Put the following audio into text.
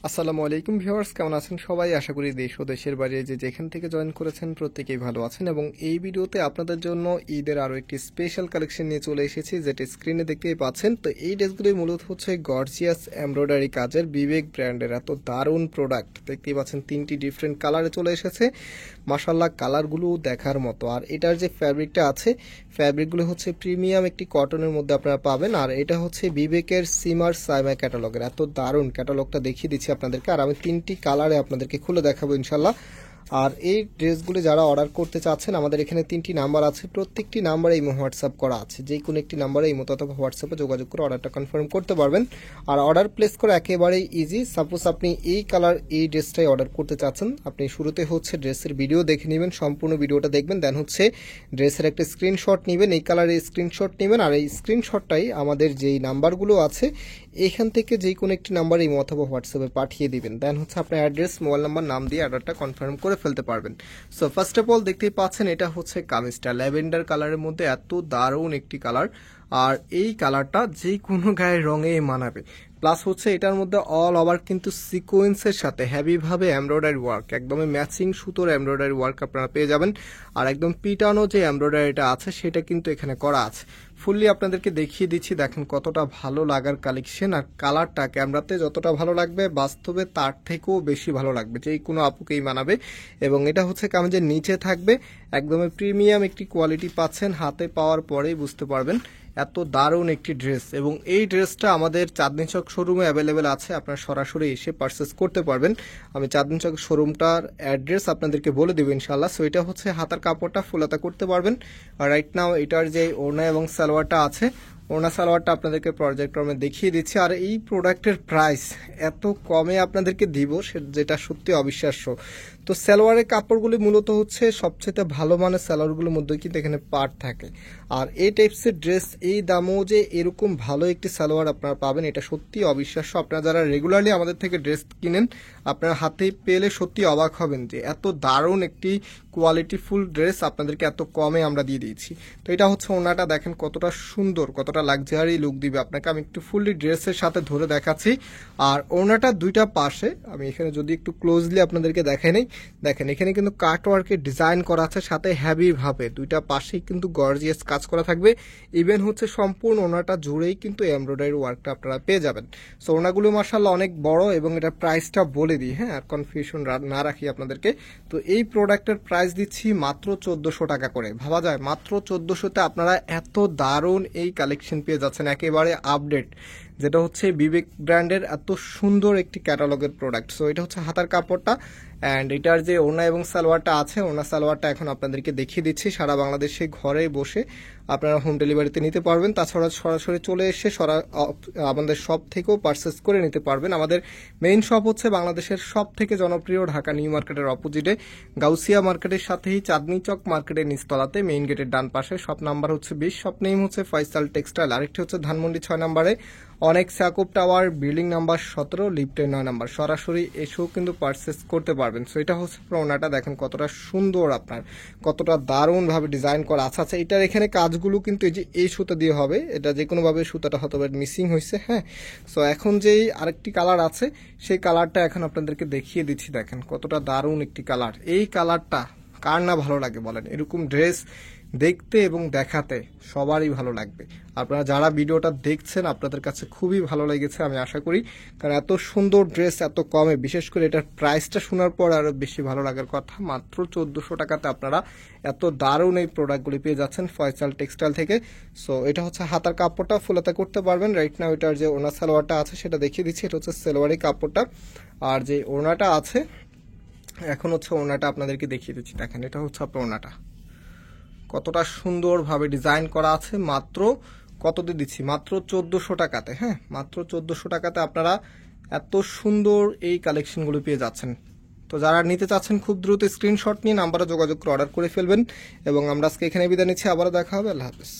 আসসালামু আলাইকুম ভিউয়ার্স, কেমন আছেন সবাই? আশা করি দেশ ও দেশের বাইরে যে যেখান থেকে জয়েন করেছেন প্রত্যেকেই ভালো আছেন। এবং এই ভিডিওতে আপনাদের জন্য ঈদের আরও একটি স্পেশাল কালেকশন নিয়ে চলে এসেছি, যেটা স্ক্রিনে দেখতেই পাচ্ছেন। তো এই ড্রেসগুলি মূলত হচ্ছে গর্জিয়াস এমব্রয়ডারি কাজের বিবেক ব্র্যান্ডের এত দারুণ প্রোডাক্ট। দেখতেই পাচ্ছেন তিনটি ডিফারেন্ট কালারে চলে এসেছে। মাশাআল্লাহ, কালারগুলো দেখার মতো। আর এটার যে ফ্যাব্রিকটা আছে, ফ্যাব্রিকগুলো হচ্ছে প্রিমিয়াম একটি কটনের মধ্যে আপনারা পাবেন। আর এটা হচ্ছে বিবেকের সিমার সাইমা ক্যাটালগের। এত দারুণ ক্যাটালগটা দেখিয়ে দিচ্ছি আপনাদেরকে। আর আমি তিনটি কালারে আপনাদেরকে খুলে দেখাবো ইনশাল্লাহ। আর এই ড্রেসগুলি যারা অর্ডার করতে চাচ্ছেন, আমাদের এখানে তিনটি নাম্বার আছে, প্রত্যেকটি নাম্বারে ইমো হোয়াটসঅ্যাপ করা আছে। যে কোনো একটি নাম্বারে ইমো অথবা হোয়াটসঅ্যাপে যোগাযোগ করে অর্ডারটা কনফার্ম করতে পারবেন। আর অর্ডার প্লেস করা একেবারেই ইজি। সাপোজ আপনি এই কালার এই ড্রেসটাই অর্ডার করতে চাচ্ছেন, আপনি শুরুতে হচ্ছে ড্রেসের ভিডিও দেখে নেবেন, সম্পূর্ণ ভিডিওটা দেখবেন, দেন হচ্ছে ড্রেসের একটা স্ক্রিনশট নেবেন, এই কালারের স্ক্রিনশট নেবেন। আর এই স্ক্রিনশটটাই আমাদের যেই নাম্বারগুলো আছে এখান থেকে যে কোনো একটি নাম্বার ইমো অথবা হোয়াটসঅ্যাপে পাঠিয়ে দিবেন। দেন হচ্ছে আপনার অ্যাড্রেস, মোবাইল নাম্বার, নাম দিয়ে অর্ডারটা কনফার্ম করে ফেলতে পারবেন। সো ফার্স্ট অফ অল দেখতেই পাচ্ছেন এটা হচ্ছে কামিজটা ল্যাভেন্ডার কালারের মধ্যে, এত দারুণ একটি কালার। আর এই কালারটা যে কোনো গায়ের রঙে মানাবে। প্লাস হচ্ছে এটার মধ্যে অল ওভার কিন্তু সিকোয়েন্সের সাথে হেভিভাবে এমব্রয়ডারি ওয়ার্ক, একদমই ম্যাচিং সুতোর এমব্রয়ডারি ওয়ার্ক আপনারা পেয়ে যাবেন। আর একদম পিটানো যে এমব্রয়ডারিটা আছে সেটা কিন্তু এখানে করা আছে। ফুললি আপনাদেরকে দেখিয়ে দিচ্ছি, দেখেন কতটা ভালো লাগার কালেকশন। আর কালারটা ক্যামেরাতে যতটা ভালো লাগবে বাস্তবে তার থেকেও বেশি ভালো লাগবে, যে কোনো আপুকেই মানাবে। এবং এটা হচ্ছে কামিজের নিচে থাকবে, একদমই প্রিমিয়াম একটি কোয়ালিটি পাচ্ছেন, হাতে পাওয়ার পরেই বুঝতে পারবেন এত দারুণ একটি ড্রেস। এবং এই ড্রেসটা আমাদের চাঁদনী চক শোরুমে অ্যাভেলেবেল আছে, আপনারা সরাসরি এসে পারচেস করতে পারবেন। আমি চাঁদনী চক শোরুমটার অ্যাড্রেস আপনাদেরকে বলে দেবো ইনশাল্লাহ। সো এটা হচ্ছে হাতার কাপড়টা ফুলাতা করতে পারবেন। আর রাইট নাও এটার যে ওড়না এবং সালোয়ারটা আছে, ওড়না সালোয়ারটা আপনাদেরকে প্রজেক্টরে দেখিয়ে দিচ্ছি। আর এই প্রোডাক্টের প্রাইস এত কমে আপনাদেরকে দিব যেটা সত্যি অবিশ্বাস্য। তো সালোয়ারের কাপড়গুলি মূলত হচ্ছে সবচেয়ে ভালো মানের সালোয়ারগুলোর মধ্যে কিন্তু এখানে পার্ট থাকে। আর এই টাইপসের ড্রেস এই দামও যে এরকম ভালো একটি সালোয়ার আপনারা পাবেন, এটা সত্যি অবিশ্বাস্য। আপনারা যারা রেগুলারলি আমাদের থেকে ড্রেস কিনেন, আপনারা হাতে পেলে সত্যি অবাক হবেন যে এত দারুণ একটি কোয়ালিটিফুল ড্রেস আপনাদেরকে এত কমে আমরা দিয়ে দিয়েছি। তো এটা হচ্ছে ওনাটা, দেখেন কতটা সুন্দর, কতটা লাক্সারি লুক দিবে আপনাকে। আমি একটু ফুললি ড্রেসের সাথে ধরে দেখাচ্ছি। আর ওনাটা দুইটা পাশে আমি এখানে যদি একটু ক্লোজলি আপনাদেরকে দেখাই নেই, দেখেন এখানে কিন্তু কাটওয়ার্কের ডিজাইন করা আছে, সাথে হ্যাভি ভাবে দুইটা পাশেই কিন্তু গর্জিয়াস কাজ করা থাকবে। ইভেন হচ্ছে সম্পূর্ণ ওনাটা জুড়েই কিন্তু এমব্রয়ডারি ওয়ার্কটা আপনারা পেয়ে যাবেন। সো ওনাগুলো মাশাআল্লাহ অনেক বড়। এবং এটা প্রাইসটা বলে দিই, হ্যাঁ, আর কনফিউশন না রাখি আপনাদেরকে। তো এই প্রোডাক্টের প্রাইস দিচ্ছি মাত্র 1400 টাকা করে। ভাবা যায় মাত্র 1400-তে আপনারা এত দারুণ এই কালেকশন পেয়ে যাচ্ছেন, একেবারে আপডেট, যেটা হচ্ছে বিবেক ব্র্যান্ডের এত সুন্দর একটি ক্যাটালগের প্রোডাক্ট। সো এটা হচ্ছে হাতার কাপড়টা। অ্যান্ড এটার যে ওড়না এবং সালোয়ারটা আছে, ওড়না সালোয়ারটা এখন আপনাদেরকে দেখিয়ে দিচ্ছি। সারা বাংলাদেশে ঘরে বসে আপনারা হোম ডেলিভারিতে নিতে পারবেন। তাছাড়া সরাসরি চলে এসে আমাদের শপ থেকেও পারচেস করে নিতে পারবেন। আমাদের মেইন শপ হচ্ছে বাংলাদেশের সব থেকে জনপ্রিয় ঢাকা নিউ মার্কেটের অপোজিটে গাউসিয়া মার্কেটের সাথেই চাঁদনী চক মার্কেটের নিচতলাতে, মেইন গেটের ডান পাশে। শপ নাম্বার হচ্ছে 20, শপ নেম হচ্ছে ফয়সাল টেক্সটাইল। আরেকটি হচ্ছে ধানমন্ডি 6 নম্বরে অনেক সাকুব টাওয়ার, বিল্ডিং নাম্বার 17, লিফটের 9 নাম্বার। সরাসরি এসেও কিন্তু পারচেস করতে পারবেন। সো এটা হচ্ছে ওড়নাটা, দেখেন কতটা সুন্দর, আপনার কতটা দারুণভাবে ডিজাইন করা আছে। আচ্ছা, এটার এখানে কাজগুলো কিন্তু এই যে এই সুতা দিয়ে হবে, এটা যে কোনোভাবে সুতাটা হয়তো মিসিং হয়েছে, হ্যাঁ। সো এখন যেই আরেকটি কালার আছে সেই কালারটা এখন আপনাদেরকে দেখিয়ে দিচ্ছি। দেখেন কতটা দারুণ একটি কালার। এই কালারটা কার না ভালো লাগে বলেন? এরকম ড্রেস দেখতে এবং দেখাতে সবারই ভালো লাগবে। আপনারা যারা ভিডিওটা দেখছেন আপনাদের কাছে খুবই ভালো লেগেছে আমি আশা করি, কারণ এত সুন্দর ড্রেস এত কমে, বিশেষ করে এটার প্রাইসটা শোনার পর আরও বেশি ভালো লাগার কথা। মাত্র 1400 টাকাতে আপনারা এত দারুণ এই প্রোডাক্টগুলি পেয়ে যাচ্ছেন ফয়সাল টেক্সটাইল থেকে। সো এটা হচ্ছে হাতার কাপড়টা, ফুলাতে করতে পারবেন। রাইট নাও এটার যে ওনা সালোয়ারটা আছে সেটা দেখিয়ে দিচ্ছি। এটা হচ্ছে সালোয়ারি কাপড়টা। আর যে ওনাটা আছে এখন হচ্ছে ওনাটা আপনাদেরকে দেখিয়ে দিচ্ছি। দেখেন এটা হচ্ছে আপনার ওনাটা, কতটা সুন্দরভাবে ডিজাইন করা আছে। মাত্র কততে দিচ্ছি? মাত্র 1400 টাকাতে। হ্যাঁ, মাত্র 1400 টাকাতে আপনারা এত সুন্দর এই কালেকশনগুলো পেয়ে যাচ্ছেন। তো যারা নিতে চাচ্ছেন খুব দ্রুত স্ক্রিনশট নিয়ে নাম্বারে যোগাযোগ করে অর্ডার করে ফেলবেন। এবং আমরা আজকে এখানে বিদায় নিচ্ছি, আবারও দেখা হবে। আল্লাহ হাফেজ।